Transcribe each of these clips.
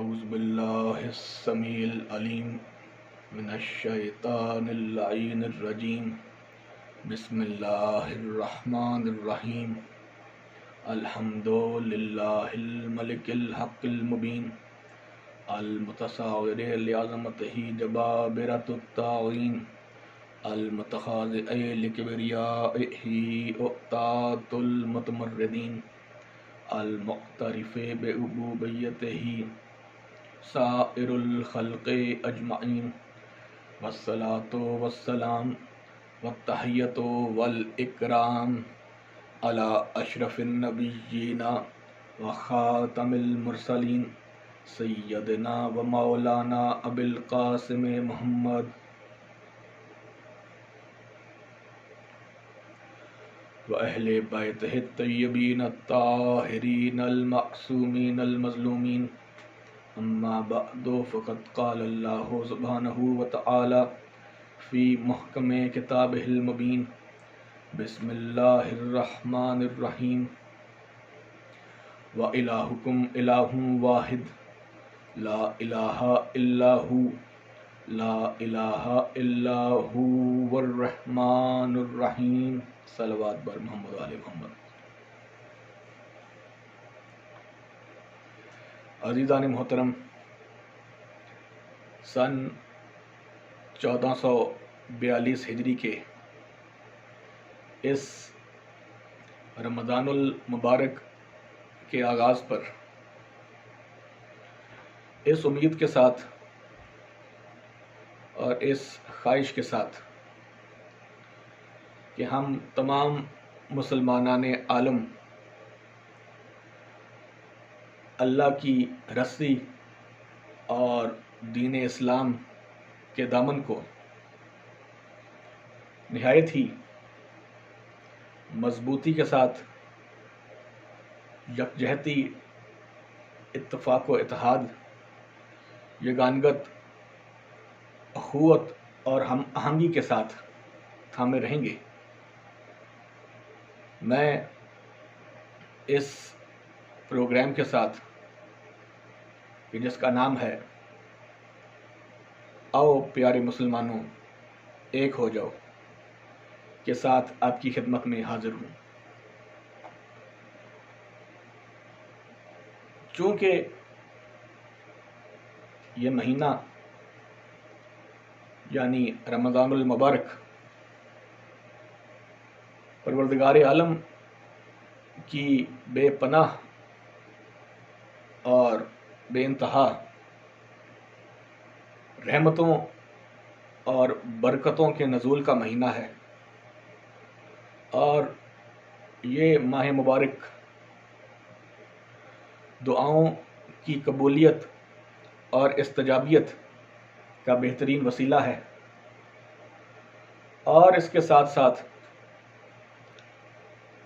اعوذ باللہ السمیع العلیم من الشیطان اللعین الرجیم بسم اللہ الرحمن الرحیم الحمد للہ الملک الحق المبین المتصاور لعظمتہ جبابرۃ الطاغین المتخاذع لکبریائہ اؤتات المتمردین المعترف بعبودیتہ سائر الخلق اجمعین والصلاۃ والسلام والتحیۃ والاکرام علی اشرف النبیین وخاتم المرسلین سیدنا و مولانا ابی القاسم محمد وأہل بیتہ الطیبین الطاہرین المعصومین المظلومین اما بعد فقد قال اللہ سبحانہ وتعالی فی محکم کتابہ المبین بسم اللہ الرحمن الرحیم وإلہکم الہ واحد لا الہ الا ہو لا الہ الا هو الرحمن الرحیم صلوات بر محمد و آل محمد۔ عزیزان محترم، سن 1442 ہجری کے اس رمضان المبارک کے آغاز پر اس امید کے ساتھ اور اس خواہش کے ساتھ کہ ہم تمام مسلمانان عالم اللہ کی رسی اور دین اسلام کے دامن کو نہایت ہی مضبوطی کے ساتھ یکجہتی، اتفاق و اتحاد، یگانگت، اخوت اور ہم آہنگی کے ساتھ تھامے رہیں گے۔ میں اس پروگرام کے ساتھ جس کا نام ہے آؤ پیارے مسلمانوں ایک ہو جاؤ کے ساتھ آپ کی خدمت میں حاضر ہوں۔ چونکہ یہ مہینہ یعنی رمضان المبارک پروردگار عالم کی بے پناہ اور بے انتہا رحمتوں اور برکتوں کے نزول کا مہینہ ہے، اور یہ ماہ مبارک دعاؤں کی قبولیت اور استجابیت کا بہترین وسیلہ ہے، اور اس کے ساتھ ساتھ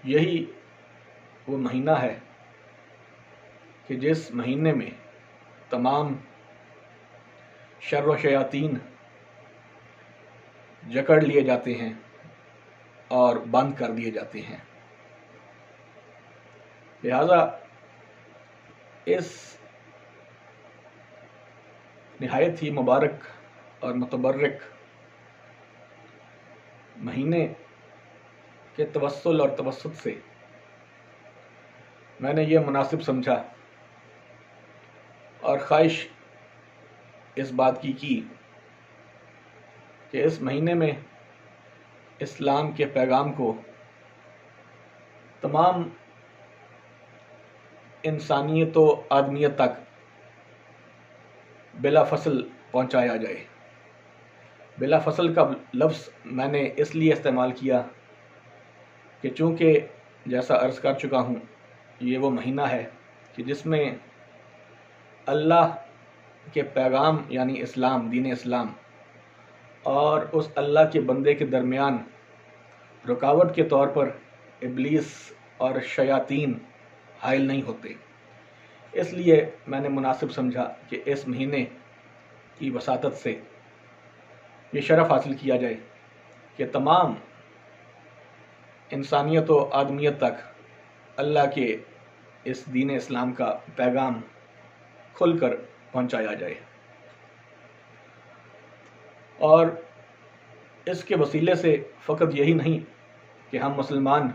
یہی وہ مہینہ ہے کہ جس مہینے میں تمام شر و شیاطین جکڑ لیے جاتے ہیں اور بند کر دیے جاتے ہیں۔ لہذا اس نہایت ہی مبارک اور متبرک مہینے کے توسل اور توسط سے میں نے یہ مناسب سمجھا اور خواہش اس بات کی کہ اس مہینے میں اسلام کے پیغام کو تمام انسانیت و آدمیت تک بلا فصل پہنچایا جائے۔ بلا فصل کا لفظ میں نے اس لیے استعمال کیا کہ چونکہ جیسا عرض کر چکا ہوں یہ وہ مہینہ ہے کہ جس میں اللہ کے پیغام یعنی اسلام، دین اسلام اور اس اللہ کے بندے کے درمیان رکاوٹ کے طور پر ابلیس اور شیاطین حائل نہیں ہوتے۔ اس لیے میں نے مناسب سمجھا کہ اس مہینے کی وساطت سے یہ شرف حاصل کیا جائے کہ تمام انسانیت و آدمیت تک اللہ کے اس دین اسلام کا پیغام کھل کر پہنچایا جائے، اور اس کے وسیلے سے فقط یہی نہیں کہ ہم مسلمان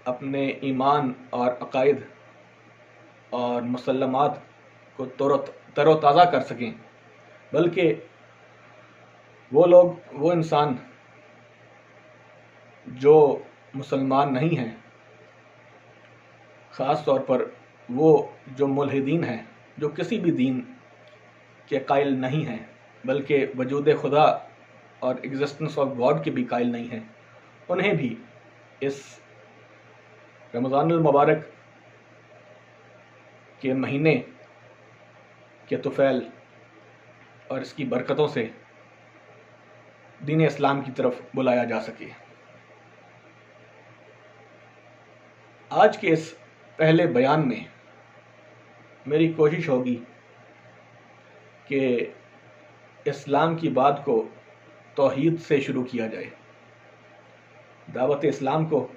اپنے ایمان اور عقائد اور مسلمات کو تر و تازہ کر سکیں، بلکہ وہ لوگ، وہ انسان جو مسلمان نہیں ہیں، خاص طور پر وہ جو ملحدین ہیں، جو کسی بھی دین کے قائل نہیں ہیں، بلکہ وجود خدا اور ایگزسٹنس آف گاڈ کے بھی قائل نہیں ہیں، انہیں بھی اس رمضان المبارک کے مہینے کے طفیل اور اس کی برکتوں سے دین اسلام کی طرف بلایا جا سکے۔ آج کے اس پہلے بیان میں میری کوشش ہوگی کہ اسلام کی بات کو توحید سے شروع کیا جائے، دعوت اسلام کو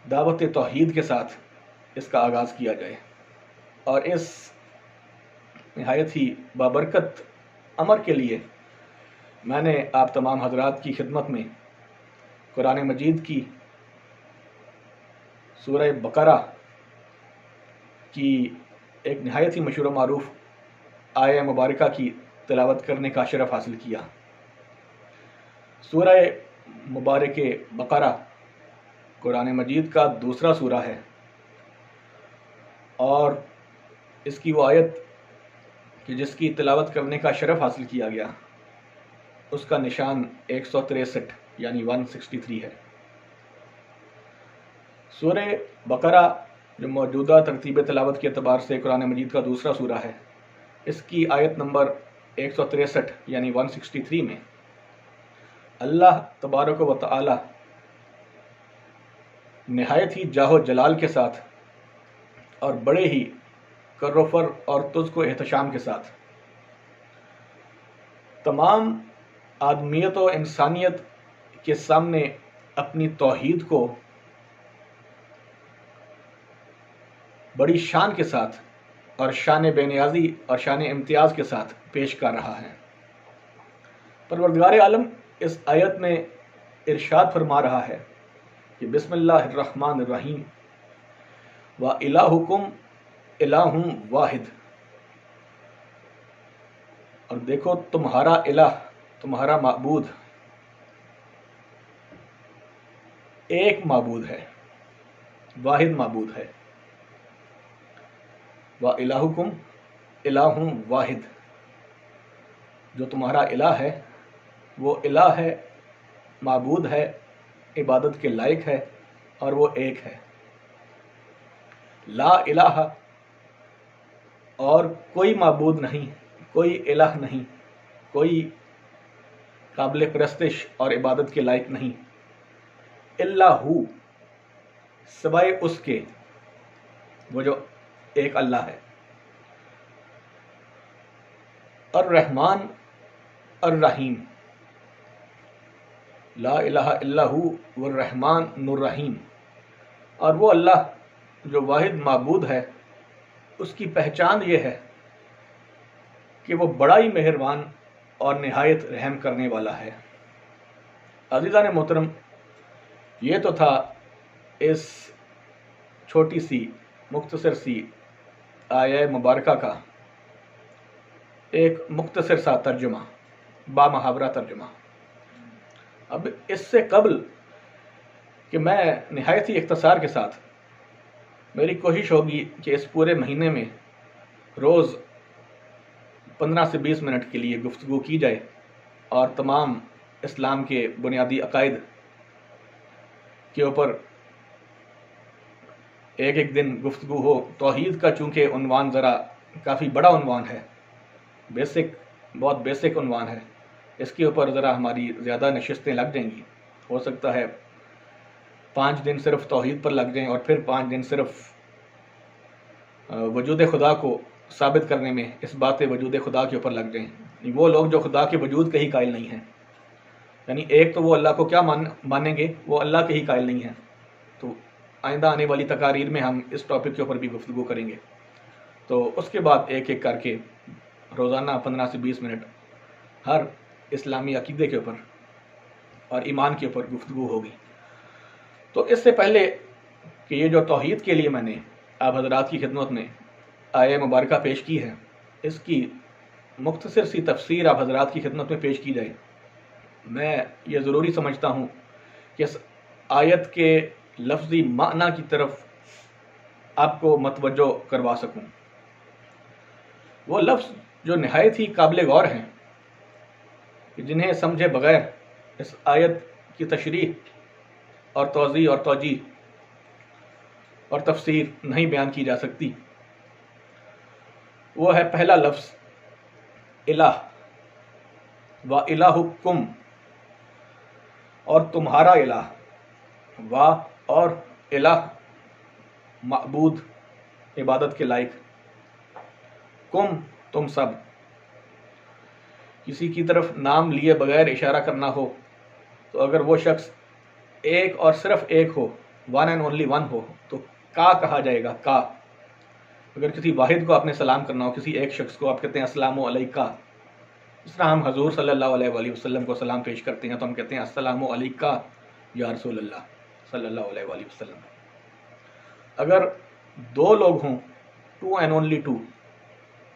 دعوت توحید کے ساتھ اس کا آغاز کیا جائے، اور اس نہایت ہی بابرکت امر کے لیے میں نے آپ تمام حضرات کی خدمت میں قرآن مجید کی سورہ بقرہ کی ایک نہایت ہی مشہور و معروف آیہ مبارکہ کی تلاوت کرنے کا شرف حاصل کیا۔ سورہ مبارک بقرہ قرآن مجید کا دوسرا سورہ ہے، اور اس کی وہ آیت کہ جس کی تلاوت کرنے کا شرف حاصل کیا گیا، اس کا نشان 163 یعنی 163 ہے۔ سورہ بقرہ جو موجودہ ترتیب تلاوت کے اعتبار سے قرآن مجید کا دوسرا سورہ ہے، اس کی آیت نمبر 163 یعنی 163 میں اللہ تبارک و تعالی نہایت ہی جاہ و جلال کے ساتھ اور بڑے ہی کر و فر اور تزک و احتشام کے ساتھ تمام آدمیت و انسانیت کے سامنے اپنی توحید کو بڑی شان کے ساتھ اور شان بے نیازی اور شان امتیاز کے ساتھ پیش کر رہا ہے۔ پروردگار عالم اس آیت میں ارشاد فرما رہا ہے کہ بسم اللہ الرحمن الرحیم وَإِلَٰهُكُمْ إِلَٰهٌ واحد، اور دیکھو تمہارا الہ، تمہارا معبود ایک معبود ہے، واحد معبود ہے۔ وَإِلَٰهُكُمْ إِلَٰهٌ واحد، جو تمہارا الہ ہے وہ الہ ہے، معبود ہے، عبادت کے لائق ہے، اور وہ ایک ہے۔ لا الہ، اور کوئی معبود نہیں، کوئی الہ نہیں، کوئی قابل پرستش اور عبادت کے لائق نہیں، الا ہو، سوائے اس کے، وہ جو ایک اللہ ہے۔ الرحمن الرحیم، لا الہ الا ہو والرحمن الرحیم، اور وہ اللہ جو واحد معبود ہے، اس کی پہچان یہ ہے کہ وہ بڑا ہی مہربان اور نہایت رحم کرنے والا ہے۔ عزیزان محترم، یہ تو تھا اس چھوٹی سی مختصر سی آیہ مبارکہ کا ایک مختصر سا ترجمہ، بامحاورہ ترجمہ۔ اب اس سے قبل کہ میں نہایت ہی اختصار کے ساتھ، میری کوشش ہوگی کہ اس پورے مہینے میں روز 15 سے 20 منٹ کے لیے گفتگو کی جائے اور تمام اسلام کے بنیادی عقائد کے اوپر ایک ایک دن گفتگو ہو۔ توحید کا چونکہ عنوان ذرا کافی بڑا عنوان ہے، بہت بیسک عنوان ہے، اس کے اوپر ذرا ہماری زیادہ نشستیں لگ جائیں گی۔ ہو سکتا ہے 5 دن صرف توحید پر لگ جائیں اور پھر 5 دن صرف وجود خدا کو ثابت کرنے میں اس بات وجود خدا کے اوپر لگ جائیں۔ وہ لوگ جو خدا کے وجود کے ہی قائل نہیں ہیں، یعنی ایک تو وہ اللہ کو کیا مانیں گے، وہ اللہ کے ہی قائل نہیں ہیں۔ تو آئندہ آنے والی تقاریر میں ہم اس ٹاپک کے اوپر بھی گفتگو کریں گے۔ تو اس کے بعد ایک ایک کر کے روزانہ 15 سے 20 منٹ ہر اسلامی عقیدے کے اوپر اور ایمان کے اوپر گفتگو ہوگی۔ تو اس سے پہلے کہ یہ جو توحید کے لیے میں نے آپ حضرات کی خدمت میں آیہ مبارکہ پیش کی ہے، اس کی مختصر سی تفسیر آپ حضرات کی خدمت میں پیش کی جائے، میں یہ ضروری سمجھتا ہوں کہ اس آیت کے لفظی معنی کی طرف آپ کو متوجہ کروا سکوں۔ وہ لفظ جو نہایت ہی قابل غور ہیں، جنہیں سمجھے بغیر اس آیت کی تشریح اور توضیح اور توجیہ اور تفسیر نہیں بیان کی جا سکتی۔ وہ ہے پہلا لفظ الہ، و الہکم، اور تمہارا الہ، و اور الہ معبود عبادت کے لائق، کم تم سب۔ کسی کی طرف نام لیے بغیر اشارہ کرنا ہو تو اگر وہ شخص ایک اور صرف ایک ہو، ون اینڈ اونلی ون ہو، تو کا کہا جائے گا، کا۔ اگر کسی واحد کو آپ نے سلام کرنا ہو، کسی ایک شخص کو آپ کہتے ہیں السلام علیکہ، اس طرح ہم حضور صلی اللہ علیہ وآلہ وسلم کو سلام پیش کرتے ہیں تو ہم کہتے ہیں السلام علیکہ یا رسول اللہ صلی اللہ علیہ وآلہ وسلم۔ اگر دو لوگ ہوں، ٹو اینڈ اونلی ٹو،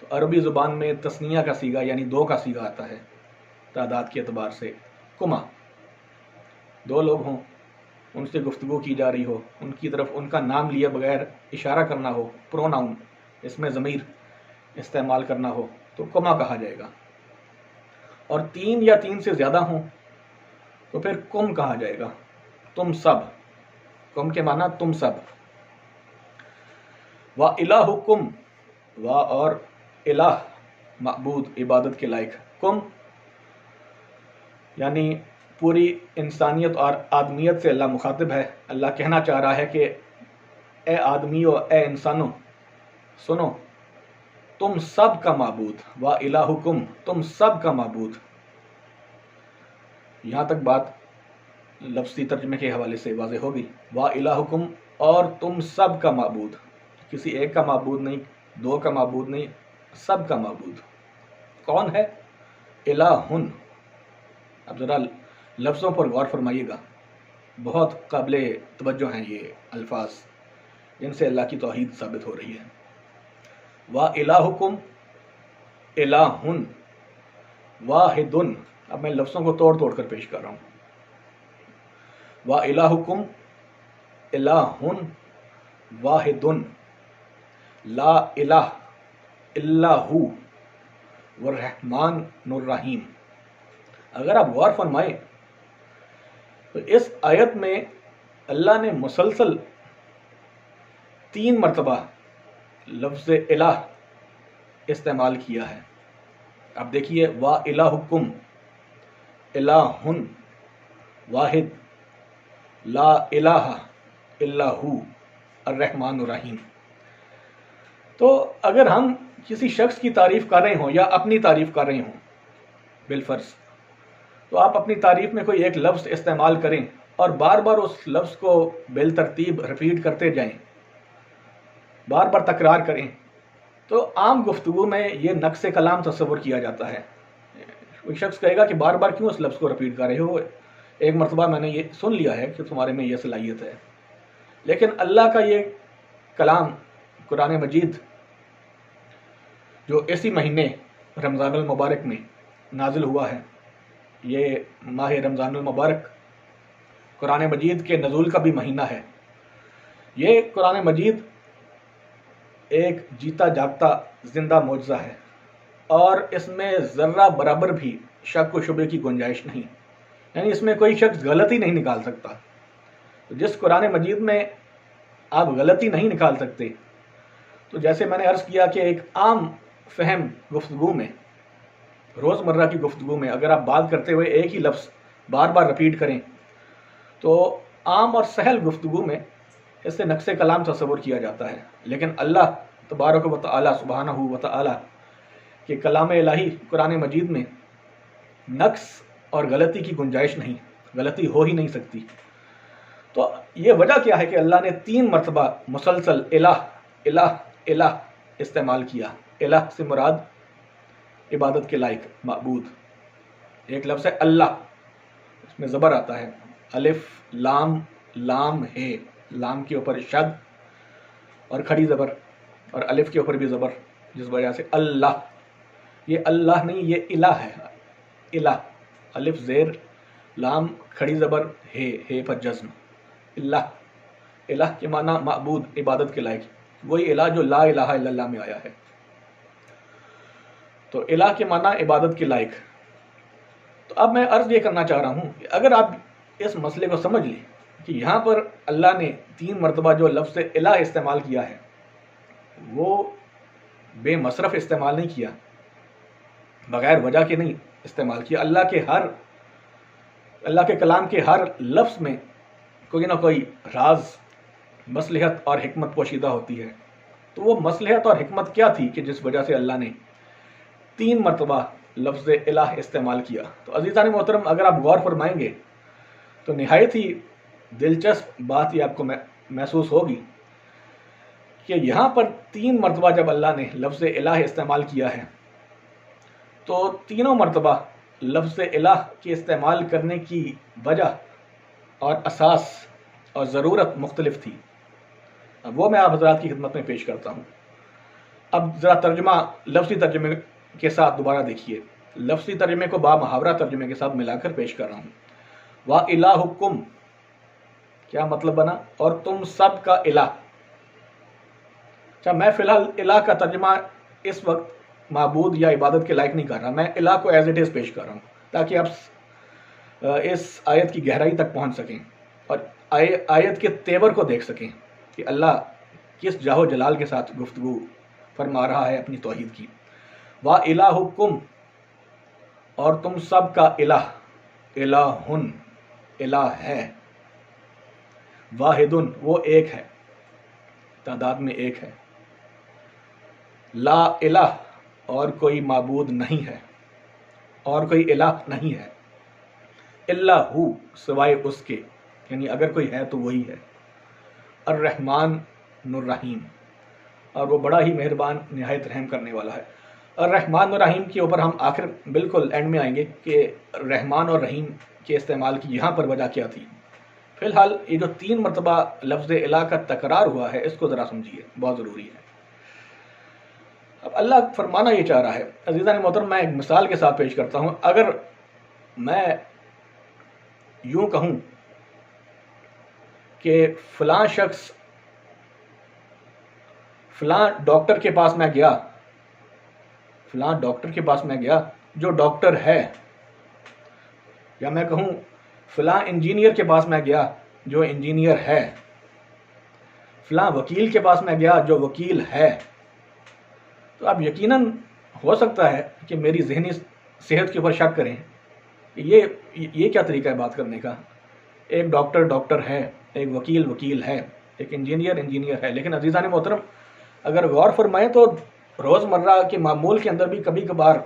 تو عربی زبان میں تثنیہ کا صیغہ یعنی دو کا صیغہ آتا ہے تعداد کے اعتبار سے، کما۔ دو لوگ ہوں، ان سے گفتگو کی جا رہی ہو، ان کی طرف ان کا نام لیے بغیر اشارہ کرنا ہو، پروناؤن، اس میں ضمیر استعمال کرنا ہو تو کما کہا جائے گا۔ اور تین یا تین سے زیادہ ہوں تو پھر کم کہا جائے گا، تم سب۔ کم کے معنی تم سب۔ و الہکم، و اور الہ معبود عبادت کے لائق، کم یعنی پوری انسانیت اور آدمیت سے اللہ مخاطب ہے۔ اللہ کہنا چاہ رہا ہے کہ اے آدمیو، اے انسانوں، سنو، تم سب کا معبود، و الہکم، تم سب کا معبود۔ یہاں تک بات لفظی ترجمے کے حوالے سے واضح ہوگی۔ و الہکم، اور تم سب کا معبود، کسی ایک کا معبود نہیں، دو کا معبود نہیں، سب کا معبود۔ کون ہے؟ الہن۔ اب ذرا لفظوں پر غور فرمائیے گا، بہت قابل توجہ ہیں یہ الفاظ، جن سے اللہ کی توحید ثابت ہو رہی ہے۔ و الہکم الہن واحدن۔ اب میں لفظوں کو توڑ توڑ کر پیش کر رہا ہوں۔ و الہکم الہن واحدن لا الہ الا ہو والرحمن الرحیم۔ اگر آپ غور فرمائیں تو اس آیت میں اللہ نے مسلسل 3 مرتبہ لفظ الہ استعمال کیا ہے۔ اب دیکھیے، و الہکم الہن واحد لا الہ الا ہو الرحمن الرحیم۔ تو اگر ہم کسی شخص کی تعریف کر رہے ہوں یا اپنی تعریف کر رہے ہوں بالفرض، تو آپ اپنی تعریف میں کوئی ایک لفظ استعمال کریں اور بار بار اس لفظ کو بالترتیب ریپیٹ کرتے جائیں، بار بار تکرار کریں، تو عام گفتگو میں یہ نقص کلام تصور کیا جاتا ہے۔ کوئی شخص کہے گا کہ بار بار کیوں اس لفظ کو ریپیٹ کر رہے ہو، ایک مرتبہ میں نے یہ سن لیا ہے کہ تمہارے میں یہ صلاحیت ہے۔ لیکن اللہ کا یہ کلام قرآن مجید جو اسی مہینے رمضان المبارک میں نازل ہوا ہے، یہ ماہ رمضان المبارک قرآن مجید کے نزول کا بھی مہینہ ہے۔ یہ قرآن مجید ایک جیتا جاگتا زندہ معجزہ ہے، اور اس میں ذرہ برابر بھی شک و شبے کی گنجائش نہیں، یعنی اس میں کوئی شخص غلطی نہیں نکال سکتا۔ جس قرآن مجید میں آپ غلطی نہیں نکال سکتے، تو جیسے میں نے عرض کیا کہ ایک عام فہم گفتگو میں، روزمرہ کی گفتگو میں اگر آپ بات کرتے ہوئے ایک ہی لفظ بار بار ریپیٹ کریں تو عام اور سہل گفتگو میں اس سے نقص کلام تصور کیا جاتا ہے۔ لیکن اللہ تبارک و تعالی سبحانہ و تعالی کہ کلام الہی قرآن مجید میں نقص اور غلطی کی گنجائش نہیں، غلطی ہو ہی نہیں سکتی۔ تو یہ وجہ کیا ہے کہ اللہ نے 3 مرتبہ مسلسل الہ الہ الہ استعمال کیا۔ الہ سے مراد عبادت کے لائق، معبود۔ ایک لفظ ہے اللہ، اس میں زبر آتا ہے، الف لام، لام ہے، لام کے اوپر شد اور کھڑی زبر، اور الف کے اوپر بھی زبر، جس وجہ سے اللہ۔ یہ اللہ نہیں، یہ الہ ہے، الہ، الف زیر لام کھڑی زبر ہے پر جزم، اللہ۔ الہ کے معنی معبود، عبادت کے لائق، وہی الہ جو لا الہ الا اللہ میں آیا ہے۔ تو الہ کے معنی عبادت کے لائق۔ تو اب میں عرض یہ کرنا چاہ رہا ہوں کہ اگر آپ اس مسئلے کو سمجھ لیں کہ یہاں پر اللہ نے 3 مرتبہ جو لفظ الہ استعمال کیا ہے وہ بے مصرف استعمال نہیں کیا، بغیر وجہ کے نہیں استعمال کیا۔ اللہ کے کلام کے ہر لفظ میں کوئی نہ کوئی راز، مصلحت اور حکمت پوشیدہ ہوتی ہے۔ تو وہ مصلحت اور حکمت کیا تھی کہ جس وجہ سے اللہ نے 3 مرتبہ لفظ الہ استعمال کیا؟ تو عزیزان محترم، اگر آپ غور فرمائیں گے تو نہایت ہی دلچسپ بات یہ آپ کو محسوس ہوگی کہ یہاں پر 3 مرتبہ جب اللہ نے لفظ الہ استعمال کیا ہے تو تینوں مرتبہ لفظ الہ کے استعمال کرنے کی وجہ اور اساس اور ضرورت مختلف تھی۔ اب وہ میں آپ حضرات کی خدمت میں پیش کرتا ہوں۔ اب ذرا ترجمہ، لفظی ترجمے کے ساتھ دوبارہ دیکھیے، لفظی ترجمے کو با محاورہ ترجمے کے ساتھ ملا کر پیش کر رہا ہوں۔ وَإِلَٰهُكُمْ کیا مطلب بنا؟ اور تم سب کا الہ۔ اچھا، میں فی الحال الہ کا ترجمہ اس وقت معبود یا عبادت کے لائق نہیں کر رہا، میں الہ کو ایز اٹ از پیش کر رہا ہوں تاکہ آپ اس آیت کی گہرائی تک پہنچ سکیں اور آیت کے تیور کو دیکھ سکیں کہ اللہ کس جاہ و جلال کے ساتھ گفتگو فرما رہا ہے اپنی توحید کی۔ وَإِلَٰهُكُمْ اور تم سب کا الہ، الہن الہ ہے، واحدن وہ ایک ہے، تعداد میں ایک ہے، لا الہ اور کوئی معبود نہیں ہے، اور کوئی الہ نہیں ہے، الا ہو سوائے اس کے، یعنی اگر کوئی ہے تو وہی ہے، الرحمن الرحیم، اور وہ بڑا ہی مہربان نہایت رحم کرنے والا ہے۔ الرحمن الرحیم کے اوپر ہم آخر بالکل اینڈ میں آئیں گے کہ رحمان اور رحیم کے استعمال کی یہاں پر وجہ کیا تھی۔ فی الحال یہ جو 3 مرتبہ لفظ الہ کا تکرار ہوا ہے اس کو ذرا سمجھیے، بہت ضروری ہے۔ اب اللہ فرمانا یہ چاہ رہا ہے، عزیزان محترم میں ایک مثال کے ساتھ پیش کرتا ہوں۔ اگر میں یوں کہوں کہ فلاں شخص فلاں ڈاکٹر کے پاس میں گیا، فلاں ڈاکٹر کے پاس میں گیا جو ڈاکٹر ہے، یا میں کہوں فلاں انجینئر کے پاس میں گیا جو انجینئر ہے، فلاں وکیل کے پاس میں گیا جو وکیل ہے، تو اب یقیناً ہو سکتا ہے کہ میری ذہنی صحت کے اوپر شک کریں کہ یہ کیا طریقہ ہے بات کرنے کا۔ ایک ڈاکٹر ڈاکٹر ہے، ایک وکیل وکیل ہے، ایک انجینئر انجینئر ہے، لیکن عزیزان محترم اگر غور فرمائیں تو روزمرہ کے معمول کے اندر بھی کبھی کبھار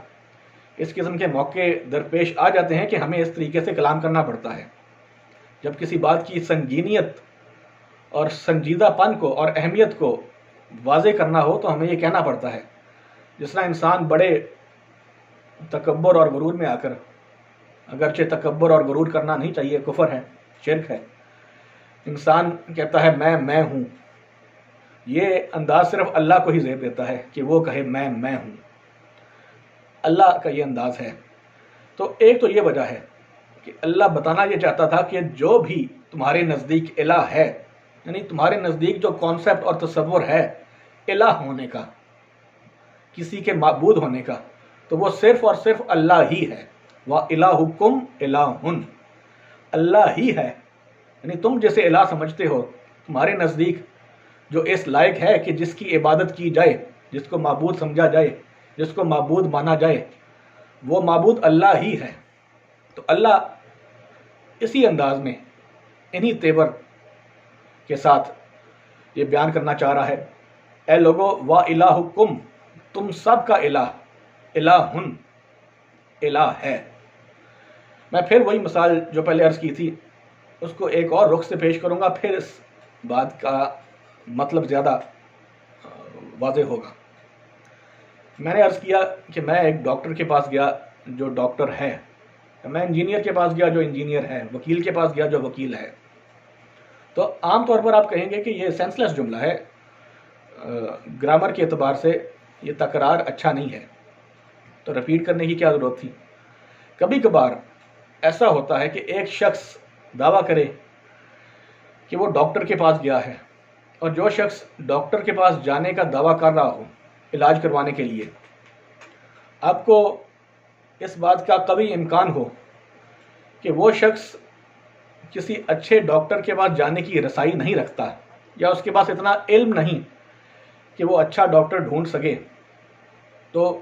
اس قسم کے موقع درپیش آ جاتے ہیں کہ ہمیں اس طریقے سے کلام کرنا پڑتا ہے۔ جب کسی بات کی سنگینیت اور سنجیدہ پن کو اور اہمیت کو واضح کرنا ہو تو ہمیں یہ کہنا پڑتا ہے۔ جس طرح انسان بڑے تکبر اور غرور میں آ کر، اگرچہ تکبر اور غرور کرنا نہیں چاہیے، کفر ہے، شرک ہے، انسان کہتا ہے میں ہوں، یہ انداز صرف اللہ کو ہی زیب دیتا ہے کہ وہ کہے میں ہوں، اللہ کا یہ انداز ہے۔ تو ایک تو یہ وجہ ہے کہ اللہ بتانا یہ چاہتا تھا کہ جو بھی تمہارے نزدیک الہ ہے، یعنی تمہارے نزدیک جو کانسیپٹ اور تصور ہے الہ ہونے کا، کسی کے معبود ہونے کا، تو وہ صرف اور صرف اللہ ہی ہے۔ وَإِلَٰهُكُمْ إِلَٰهٌ، اللہ ہی ہے، یعنی تم جیسے الہ سمجھتے ہو، تمہارے نزدیک جو اس لائق ہے کہ جس کی عبادت کی جائے، جس کو معبود سمجھا جائے، جس کو معبود مانا جائے، وہ معبود اللہ ہی ہے۔ تو اللہ اسی انداز میں، انہی تیور کے ساتھ یہ بیان کرنا چاہ رہا ہے، اے لوگو وَإِلَٰهُكُمْ، تم سب کا الہ، الہن الہ ہے۔ میں پھر وہی مثال جو پہلے عرض کی تھی اس کو ایک اور رخ سے پیش کروں گا، پھر اس بات کا مطلب زیادہ واضح ہوگا۔ میں نے عرض کیا کہ میں ایک ڈاکٹر کے پاس گیا جو ڈاکٹر ہے، میں انجینئر کے پاس گیا جو انجینئر ہے، وکیل کے پاس گیا جو وکیل ہے. تو عام طور پر آپ کہیں گے کہ یہ سینس لیس جملہ ہے، گرامر کے اعتبار سے یہ تکرار اچھا نہیں ہے، تو رپیٹ کرنے کی کیا ضرورت تھی. کبھی کبھار ایسا ہوتا ہے کہ ایک شخص دعویٰ کرے کہ وہ ڈاکٹر کے پاس گیا ہے، اور جو شخص ڈاکٹر کے پاس جانے کا دعویٰ کر رہا ہو علاج کروانے کے لیے، آپ کو اس بات کا قوی امکان ہو کہ وہ شخص کسی اچھے ڈاکٹر کے پاس جانے کی رسائی نہیں رکھتا، یا اس کے پاس اتنا علم نہیں کہ وہ اچھا ڈاکٹر ڈھونڈ سکے. تو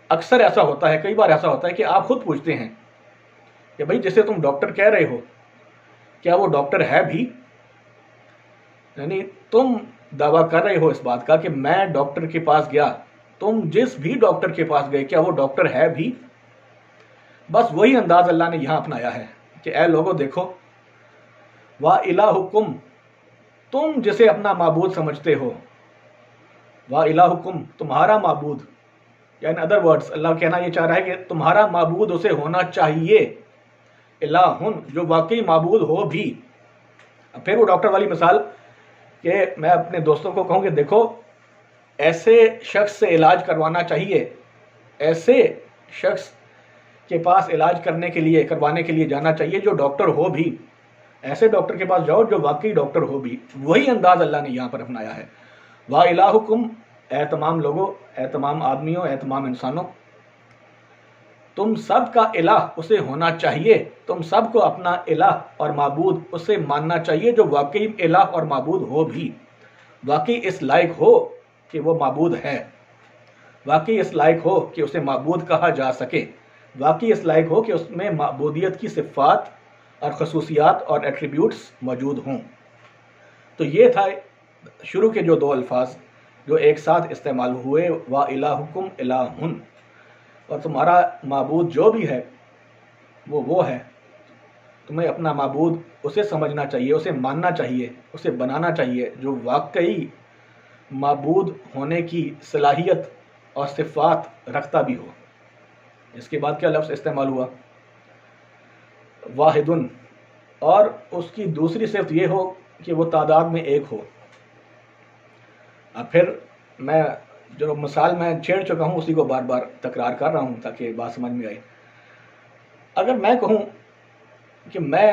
اکثر ایسا ہوتا ہے، کئی بار ایسا ہوتا ہے کہ آپ خود پوچھتے ہیں کہ بھئی جسے تم ڈاکٹر کہہ رہے ہو کیا وہ ڈاکٹر ہے بھی؟ یعنی تم دعویٰ کر رہے ہو اس بات کا کہ میں ڈاکٹر کے پاس گیا، تم جس بھی ڈاکٹر کے پاس گئے کیا وہ ڈاکٹر ہے بھی؟ بس وہی انداز اللہ نے یہاں اپنایا ہے کہ اے لوگوں دیکھو، وا الہکم، تم جسے اپنا معبود سمجھتے ہو، وا الہکم، تمہارا معبود، یا ان ادر ورڈز اللہ کہنا یہ چاہ رہا ہے کہ تمہارا معبود اسے ہونا چاہیے، الہن، جو واقعی معبود ہو بھی. اب پھر وہ ڈاکٹر والی مثال کہ میں اپنے دوستوں کو کہوں کہ دیکھو ایسے شخص سے علاج کروانا چاہیے، ایسے شخص کے پاس علاج کروانے کے لیے جانا چاہیے جو ڈاکٹر ہو بھی، ایسے ڈاکٹر کے پاس جاؤ جو واقعی ڈاکٹر ہو بھی. وہی انداز اللہ نے یہاں پر اپنایا ہے. وا الہکم، اے تمام لوگوں، اے تمام آدمیوں، اے تمام انسانوں، تم سب کا الہ اسے ہونا چاہیے، تم سب کو اپنا الہ اور معبود اسے ماننا چاہیے جو واقعی الہ اور معبود ہو بھی، واقعی اس لائق ہو کہ وہ معبود ہے، واقعی اس لائق ہو کہ اسے معبود کہا جا سکے، واقعی اس لائق ہو کہ اس میں معبودیت کی صفات اور خصوصیات اور ایٹریبیوٹس موجود ہوں. تو یہ تھا شروع کے جو دو الفاظ جو ایک ساتھ استعمال ہوئے، وا الہکم الہن، اور تمہارا معبود جو بھی ہے وہ ہے. تمہیں اپنا معبود اسے سمجھنا چاہیے، اسے ماننا چاہیے، اسے بنانا چاہیے جو واقعی معبود ہونے کی صلاحیت اور صفات رکھتا بھی ہو. اس کے بعد کیا لفظ استعمال ہوا؟ واحدن، اور اس کی دوسری صفت یہ ہو کہ وہ تعداد میں ایک ہو. اب پھر میں جو مثال میں چھیڑ چکا ہوں اسی کو بار بار تکرار کر رہا ہوں تاکہ بات سمجھ میں آئے. اگر میں کہوں کہ میں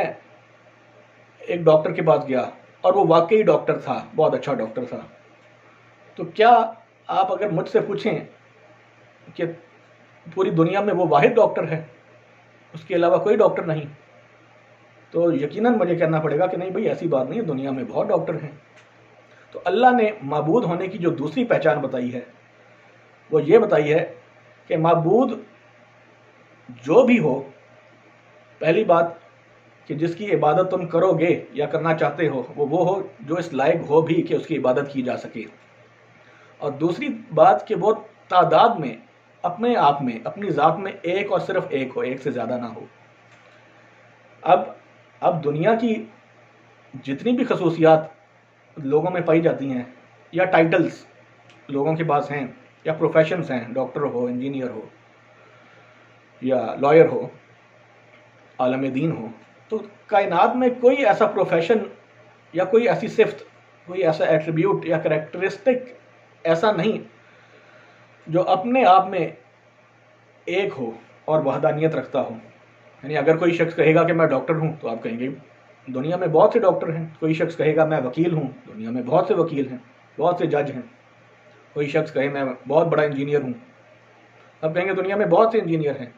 ایک ڈاکٹر کے پاس گیا اور وہ واقعی ڈاکٹر تھا، بہت اچھا ڈاکٹر تھا، تو کیا آپ اگر مجھ سے پوچھیں کہ پوری دنیا میں وہ واحد ڈاکٹر ہے، اس کے علاوہ کوئی ڈاکٹر نہیں، تو یقیناً مجھے کہنا پڑے گا کہ نہیں بھئی ایسی بات نہیں ہے، دنیا میں بہت ڈاکٹر ہیں. تو اللہ نے معبود ہونے کی جو دوسری پہچان بتائی ہے وہ یہ بتائی ہے کہ معبود جو بھی ہو، پہلی بات کہ جس کی عبادت تم کرو گے یا کرنا چاہتے ہو وہ ہو جو اس لائق ہو بھی کہ اس کی عبادت کی جا سکے، اور دوسری بات کہ وہ تعداد میں، اپنے آپ میں، اپنی ذات میں ایک اور صرف ایک ہو، ایک سے زیادہ نہ ہو. اب دنیا کی جتنی بھی خصوصیات لوگوں میں پائی جاتی ہیں، یا ٹائٹلز لوگوں کے پاس ہیں، یا پروفیشنز ہیں، ڈاکٹر ہو، انجینئر ہو، یا لائر ہو، عالم دین ہو، تو کائنات میں کوئی ایسا پروفیشن یا کوئی ایسی صفت، کوئی ایسا ایٹریبیوٹ یا کریکٹرسٹک ایسا نہیں جو اپنے آپ میں ایک ہو اور وحدانیت رکھتا ہو. یعنی اگر کوئی شخص کہے گا کہ میں ڈاکٹر ہوں تو آپ کہیں گے دنیا میں بہت سے ڈاکٹر ہیں. کوئی شخص کہے گا میں وکیل ہوں، دنیا میں بہت سے وکیل ہیں، بہت سے جج ہیں. کوئی شخص کہے میں بہت بڑا انجینئر ہوں، آپ کہیں گے دنیا میں بہت سے انجینئر ہیں.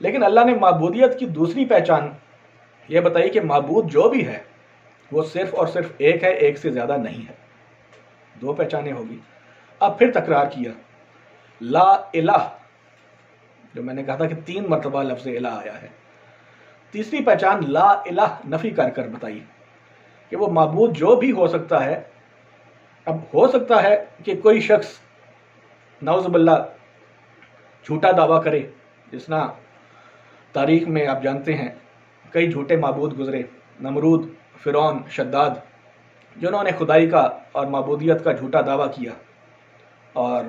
لیکن اللہ نے معبودیت کی دوسری پہچان یہ بتائی کہ معبود جو بھی ہے وہ صرف اور صرف ایک ہے، ایک سے زیادہ نہیں ہے. دو پہچانیں ہوگی. اب پھر تکرار کیا لا الہ، جو میں نے کہا تھا کہ 3 مرتبہ لفظ الہ آیا ہے. تیسری پہچان لا الہ نفی کر بتائی کہ وہ معبود جو بھی ہو سکتا ہے. اب ہو سکتا ہے کہ کوئی شخص نعوذ باللہ جھوٹا دعویٰ کرے، جس طرح تاریخ میں آپ جانتے ہیں کئی جھوٹے معبود گزرے، نمرود، فرعون، شداد، جنہوں نے خدائی کا اور معبودیت کا جھوٹا دعویٰ کیا اور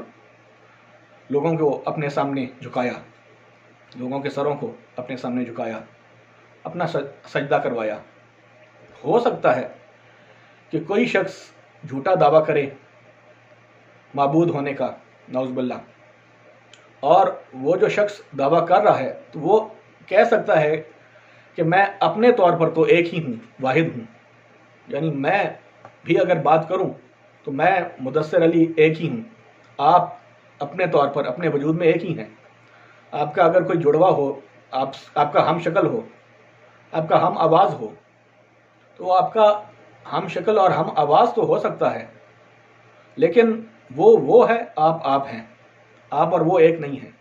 لوگوں کو اپنے سامنے جھکایا، لوگوں کے سروں کو اپنے سامنے جھکایا، اپنا سجدہ کروایا۔ ہو سکتا ہے کہ کوئی شخص جھوٹا دعویٰ کرے معبود ہونے کا، نعوذ باللہ، اور وہ جو شخص دعویٰ کر رہا ہے تو وہ کہہ سکتا ہے کہ میں اپنے طور پر تو ایک ہی ہوں، واحد ہوں، یعنی میں بھی اگر بات کروں تو میں مدثر علی ایک ہی ہوں، آپ اپنے طور پر اپنے وجود میں ایک ہی ہیں۔ آپ کا اگر کوئی جڑوا ہو، آپ کا ہم شکل ہو، آپ کا ہم آواز ہو، تو آپ کا ہم شکل اور ہم آواز تو ہو سکتا ہے، لیکن وہ ہے، آپ ہیں، آپ اور وہ ایک نہیں ہیں،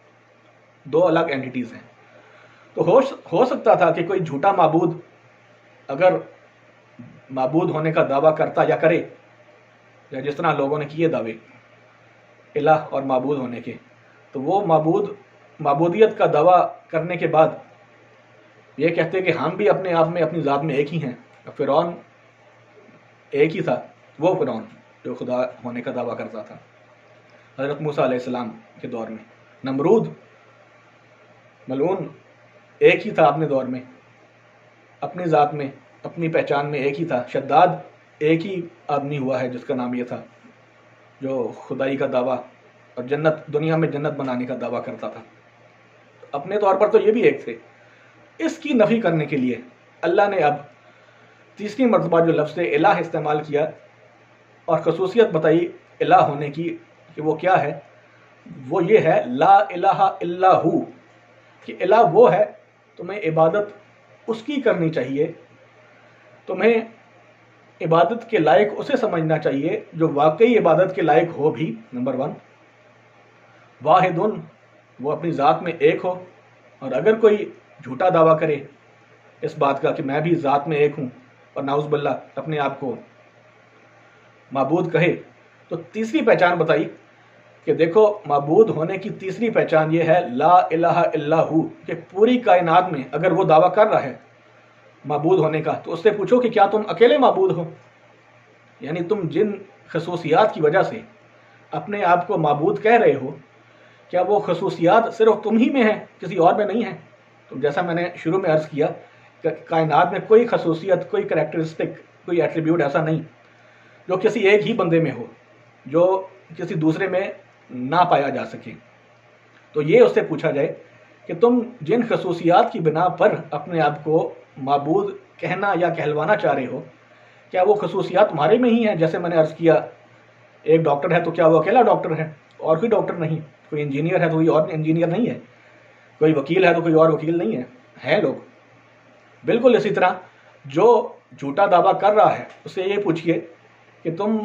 دو الگ اینٹیز ہیں۔ تو ہو سکتا تھا کہ کوئی جھوٹا معبود اگر معبود ہونے کا دعویٰ کرتا یا کرے، یا جس طرح لوگوں نے کیے دعوے الہ اور معبود ہونے کے، تو وہ معبودیت کا دعویٰ کرنے کے بعد یہ کہتے کہ ہم بھی اپنے آپ میں اپنی ذات میں ایک ہی ہیں۔ فرعون ایک ہی تھا، وہ فرعون جو خدا ہونے کا دعویٰ کرتا تھا حضرت موسیٰ علیہ السلام کے دور میں۔ نمرود ملعون ایک ہی تھا اپنے دور میں، اپنی ذات میں، اپنی پہچان میں ایک ہی تھا۔ شداد ایک ہی آدمی ہوا ہے جس کا نام یہ تھا، جو خدائی کا دعویٰ اور جنت، دنیا میں جنت بنانے کا دعویٰ کرتا تھا۔ اپنے طور پر تو یہ بھی ایک تھے۔ اس کی نفی کرنے کے لیے اللہ نے اب تیسری مرتبہ جو لفظ الہ استعمال کیا اور خصوصیت بتائی الہ ہونے کی کہ وہ کیا ہے، وہ یہ ہے لا الہ الا ہو، کہ الہ وہ ہے، تمہیں عبادت اس کی کرنی چاہیے، تمہیں عبادت کے لائق اسے سمجھنا چاہیے جو واقعی عبادت کے لائق ہو بھی، نمبر 1۔ واحد، وہ اپنی ذات میں ایک ہو، اور اگر کوئی جھوٹا دعویٰ کرے اس بات کا کہ میں بھی ذات میں ایک ہوں اور نعوذ باللہ اپنے آپ کو معبود کہے، تو تیسری پہچان بتائی کہ دیکھو معبود ہونے کی تیسری پہچان یہ ہے لا الہ الا ہو، کہ پوری کائنات میں اگر وہ دعویٰ کر رہا ہے معبود ہونے کا تو اس سے پوچھو کہ کیا تم اکیلے معبود ہو؟ یعنی تم جن خصوصیات کی وجہ سے اپنے آپ کو معبود کہہ رہے ہو، کیا وہ خصوصیات صرف تم ہی میں ہیں، کسی اور میں نہیں ہیں؟ تو جیسا میں نے شروع میں عرض کیا کہ کائنات میں کوئی خصوصیت، کوئی کریکٹرسٹک، کوئی ایٹریبیوٹ ایسا نہیں جو کسی ایک ہی بندے میں ہو، جو کسی دوسرے میں نہ پایا جا سکے۔ تو یہ اس سے پوچھا جائے کہ تم جن خصوصیات کی بنا پر اپنے آپ کو معبود کہنا یا کہلوانا چاہ رہے ہو، کیا وہ خصوصیات تمہارے میں ہی ہیں؟ جیسے میں نے عرض کیا، ایک ڈاکٹر ہے تو کیا وہ اکیلا ڈاکٹر ہے؟ اور کوئی ڈاکٹر نہیں۔ کوئی انجینئر ہے تو کوئی اور انجینئر نہیں ہے، کوئی وکیل ہے تو کوئی اور وکیل نہیں ہے لوگ۔ بالکل اسی طرح جو جھوٹا دعویٰ کر رہا ہے اس سے یہ پوچھئے کہ تم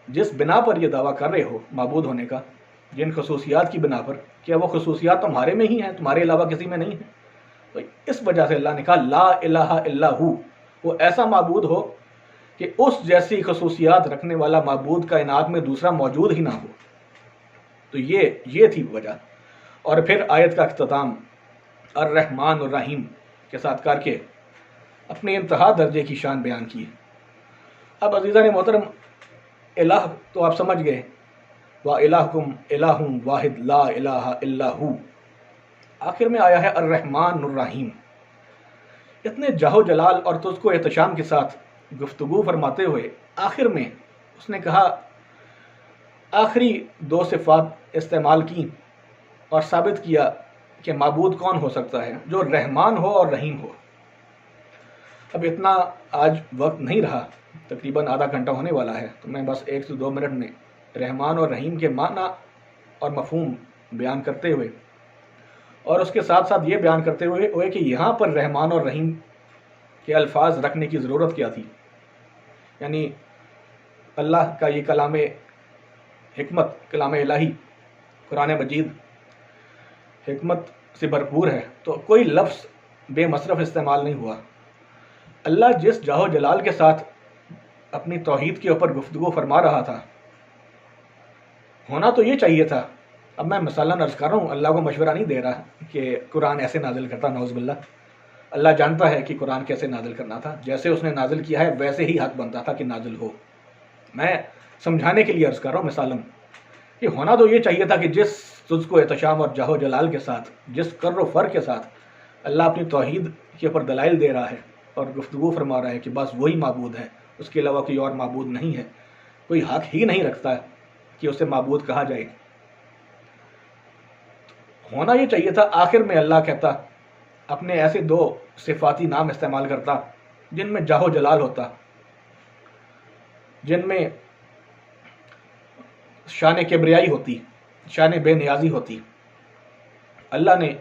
جس بنا پر یہ دعویٰ کر رہے ہو معبود ہونے کا، جن خصوصیات کی بنا پر، کیا وہ خصوصیات تمہارے میں ہی ہیں، تمہارے علاوہ کسی میں نہیں ہیں؟ تو اس وجہ سے اللہ نے کہا لا الہ الا ہو، وہ ایسا معبود ہو کہ اس جیسی خصوصیات رکھنے والا معبود کائنات میں دوسرا موجود ہی نہ ہو۔ تو یہ تھی وجہ۔ اور پھر آیت کا اختتام الرحمن الرحیم کے ساتھ کر کے اپنے انتہا درجے کی شان بیان کی۔ اب عزیزان محترم، الہ تو آپ سمجھ گئے، وَإِلَٰهُكُمْ إِلَٰهٌ وَاحِدٌ لَا إِلَٰهَ إِلَّا هُوَ۔ آخر میں آیا ہے الرحمن الرحیم۔ اتنے جاہ و جلال اور تجھ کو احتشام کے ساتھ گفتگو فرماتے ہوئے آخر میں اس نے کہا، آخری دو صفات استعمال کی اور ثابت کیا کہ معبود کون ہو سکتا ہے، جو رحمان ہو اور رحیم ہو۔ اب اتنا آج وقت نہیں رہا، تقریباً آدھا گھنٹہ ہونے والا ہے، تو میں بس 1 سے 2 منٹ میں رحمان اور رحیم کے معنی اور مفہوم بیان کرتے ہوئے، اور اس کے ساتھ ساتھ یہ بیان کرتے ہوئے کہ یہاں پر رحمان اور رحیم کے الفاظ رکھنے کی ضرورت کیا تھی۔ یعنی اللہ کا یہ کلام حکمت، کلام الہی، قرآن مجید حکمت سے بھرپور ہے، تو کوئی لفظ بے مصرف استعمال نہیں ہوا۔ اللہ جس جاہ و جلال کے ساتھ اپنی توحید کے اوپر گفتگو فرما رہا تھا، ہونا تو یہ چاہیے تھا۔ اب میں مثالاً عرض کر رہا ہوں، اللہ کو مشورہ نہیں دے رہا کہ قرآن ایسے نازل کرتا، نعوذ باللہ۔ اللہ جانتا ہے کہ قرآن کیسے نازل کرنا تھا، جیسے اس نے نازل کیا ہے ویسے ہی حق بنتا تھا کہ نازل ہو۔ میں سمجھانے کے لیے عرض کر رہا ہوں مثالاً کہ ہونا تو یہ چاہیے تھا کہ جس صدق و احتشام اور جاہ و جلال کے ساتھ، جس کر و فر کے ساتھ اللہ اپنی توحید کے اوپر دلائل دے رہا ہے اور گفتگو فرما رہا ہے کہ بس وہی معبود ہے، اس کے علاوہ کوئی اور معبود نہیں ہے، کوئی حق ہی نہیں رکھتا کہ اسے معبود کہا جائے۔ ہونا یہ چاہیے تھا آخر میں اللہ کہتا، اپنے ایسے دو صفاتی نام استعمال کرتا جن میں جاہ و جلال ہوتا، جن میں شان کبریائی ہوتی، شان بے نیازی ہوتی۔ اللہ نے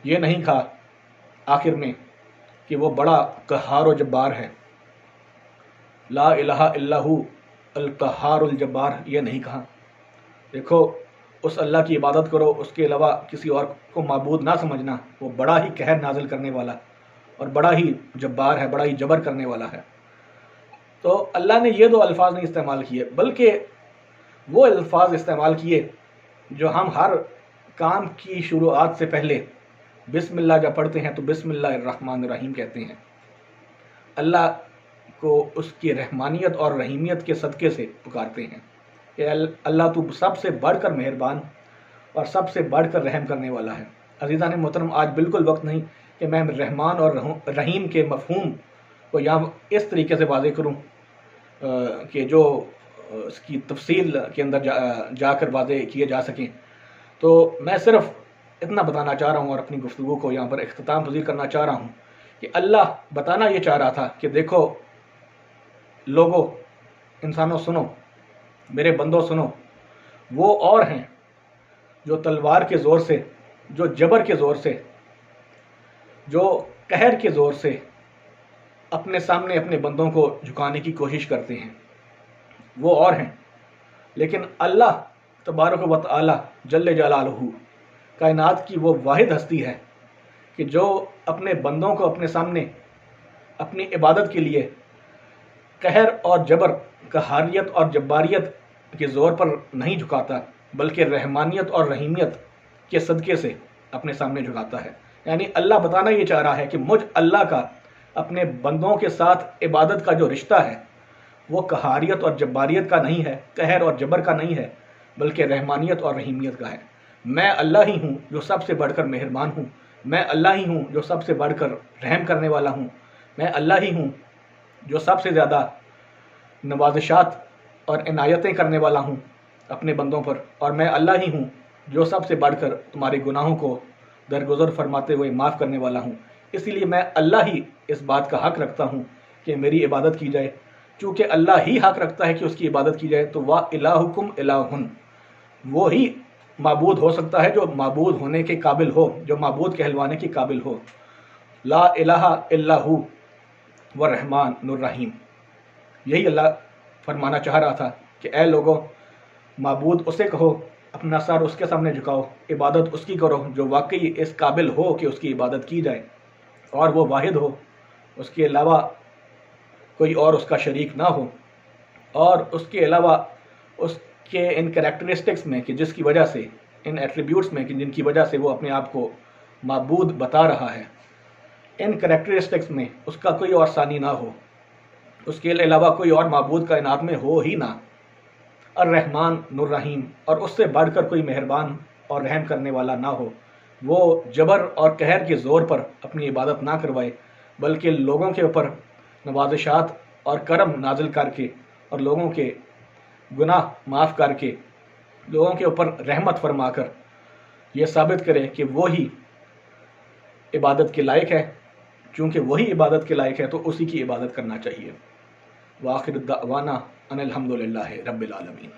یہ نہیں کہا آخر میں کہ وہ بڑا قہار و جبار ہے، لا الہ الا ہو القہار الجبار، یہ نہیں کہا۔ دیکھو، اس اللہ کی عبادت کرو، اس کے علاوہ کسی اور کو معبود نہ سمجھنا، وہ بڑا ہی قہر نازل کرنے والا اور بڑا ہی جبار ہے، بڑا ہی جبر کرنے والا ہے۔ تو اللہ نے یہ دو الفاظ نہیں استعمال کیے، بلکہ وہ الفاظ استعمال کیے جو ہم ہر کام کی شروعات سے پہلے بسم اللہ جب پڑھتے ہیں تو بسم اللہ الرحمن الرحیم کہتے ہیں۔ اللہ کو اس کی رحمانیت اور رحیمیت کے صدقے سے پکارتے ہیں کہ اللہ تو سب سے بڑھ کر مہربان اور سب سے بڑھ کر رحم کرنے والا ہے۔ عزیزان محترم، آج بالکل وقت نہیں کہ میں رحمان اور رحیم کے مفہوم کو یہاں اس طریقے سے واضح کروں کہ جو اس کی تفصیل کے اندر جا کر واضح کیے جا سکیں۔ تو میں صرف اتنا بتانا چاہ رہا ہوں اور اپنی گفتگو کو یہاں پر اختتام پذیر کرنا چاہ رہا ہوں کہ اللہ بتانا یہ چاہ رہا تھا کہ دیکھو لوگوں، انسانوں سنو، میرے بندوں سنو، وہ اور ہیں جو تلوار کے زور سے، جو جبر کے زور سے، جو قہر کے زور سے اپنے سامنے اپنے بندوں کو جھکانے کی کوشش کرتے ہیں، وہ اور ہیں۔ لیکن اللہ تبارک و تعالی جل جلالہ کائنات کی وہ واحد ہستی ہے کہ جو اپنے بندوں کو اپنے سامنے اپنی عبادت کے لیے قہر اور جبر، قہاریت اور جباریت کے زور پر نہیں جھکاتا، بلکہ رحمانیت اور رحیمیت کے صدقے سے اپنے سامنے جھکاتا ہے۔ یعنی اللہ بتانا یہ چاہ رہا ہے کہ مجھ اللہ کا اپنے بندوں کے ساتھ عبادت کا جو رشتہ ہے وہ قہاریت اور جباریت کا نہیں ہے، قہر اور جبر کا نہیں ہے، بلکہ رحمانیت اور رحیمیت کا ہے۔ میں اللہ ہی ہوں جو سب سے بڑھ کر مہربان ہوں، میں اللہ ہی ہوں جو سب سے بڑھ کر رحم کرنے والا ہوں، میں اللہ ہی ہوں جو سب سے زیادہ نوازشات اور عنایتیں کرنے والا ہوں اپنے بندوں پر، اور میں اللہ ہی ہوں جو سب سے بڑھ کر تمہارے گناہوں کو درگزر فرماتے ہوئے معاف کرنے والا ہوں۔ اسی لیے میں اللہ ہی اس بات کا حق رکھتا ہوں کہ میری عبادت کی جائے۔ چونکہ اللہ ہی حق رکھتا ہے کہ اس کی عبادت کی جائے، تو وَإِلَٰهُكُمْ إِلَٰهٌ، وہی معبود ہو سکتا ہے جو معبود ہونے کے قابل ہو، جو معبود کہلوانے کے قابل ہو۔ لا الہ الا ہو والرحمن الرحیم، یہی اللہ فرمانا چاہ رہا تھا کہ اے لوگوں، معبود اسے کہو، اپنا سر اس کے سامنے جھکاؤ، عبادت اس کی کرو جو واقعی اس قابل ہو کہ اس کی عبادت کی جائے، اور وہ واحد ہو، اس کے علاوہ کوئی اور اس کا شریک نہ ہو، اور اس کے علاوہ اس کے ان کریکٹرسٹکس میں کہ جس کی وجہ سے، ان ایٹریبیوٹس میں کہ جن کی وجہ سے وہ اپنے آپ کو معبود بتا رہا ہے، ان کریکٹرسٹکس میں اس کا کوئی اور ثانی نہ ہو، اس کے علاوہ کوئی اور معبود کائنات میں ہو ہی نہ، الرحمن الرحیم، اور اس سے بڑھ کر کوئی مہربان اور رحم کرنے والا نہ ہو، وہ جبر اور قہر کے زور پر اپنی عبادت نہ کروائے، بلکہ لوگوں کے اوپر نوازشات اور کرم نازل کر کے اور لوگوں کے گناہ معاف کر کے، لوگوں کے اوپر رحمت فرما کر یہ ثابت کرے کہ وہی عبادت کے لائق ہے۔ چونکہ وہی عبادت کے لائق ہے تو اسی کی عبادت کرنا چاہیے۔ وآخر دعوانا ان الحمد للہ رب العالمین۔